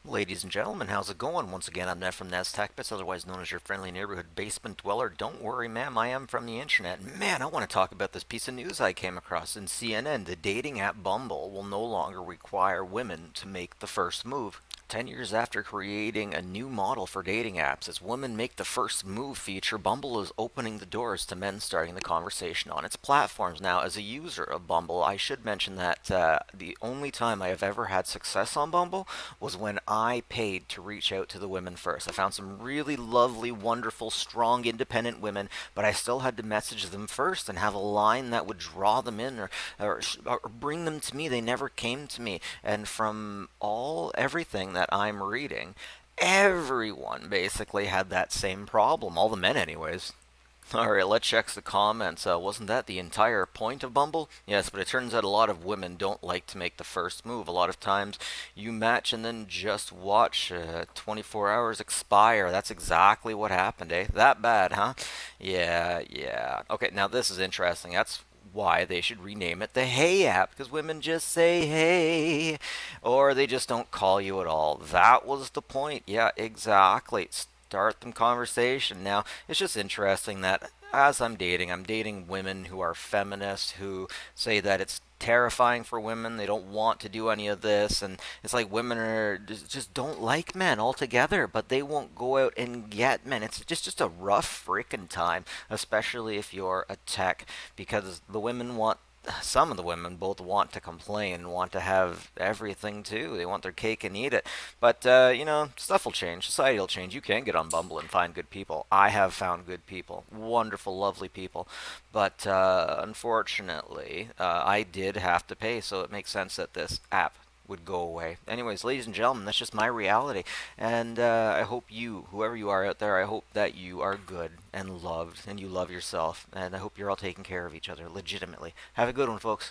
Ladies and gentlemen, how's it going? Once again, I'm Ned from Tech Bits, otherwise known as your friendly neighborhood basement dweller. Don't worry, ma'am, I am from the internet. Man, I want to talk about this piece of news I came across in CNN. The dating app Bumble will no longer require women to make the first move. 10 years after creating a new model for dating apps, as women make the first move feature, Bumble is opening the doors to men starting the conversation on its platforms. Now, as a user of Bumble, I should mention that the only time I have ever had success on Bumble was when I paid to reach out to the women first. I found some really lovely, wonderful, strong, independent women, but I still had to message them first and have a line that would draw them in or bring them to me. They never came to me. And from everything that I'm reading, everyone basically had that same problem. All the men, anyways. All right, let's check the comments. Wasn't that the entire point of Bumble? Yes, but it turns out a lot of women don't like to make the first move. A lot of times you match and then just watch 24 hours expire. That's exactly what happened, eh? That bad, huh? Yeah, yeah. Okay, now this is interesting. That's why they should rename it the Hey app, because women just say hey, or they just don't call you at all. That was the point. Yeah, exactly. Start them conversation. Now, it's just interesting that as I'm dating women who are feminists who say that it's terrifying for women. They don't want to do any of this, and it's like women are just don't like men altogether, but they won't go out and get men. It's just a rough freaking time, especially if you're a tech, because the women want some of the women both want to complain, want to have everything too. They want their cake and eat it. But, stuff will change. Society will change. You can get on Bumble and find good people. I have found good people. Wonderful, lovely people. But, unfortunately, I did have to pay, so it makes sense that this app would go away. Anyways, ladies and gentlemen, that's just my reality. And I hope you, whoever you are out there, I hope that you are good and loved and you love yourself. And I hope you're all taking care of each other legitimately. Have a good one, folks.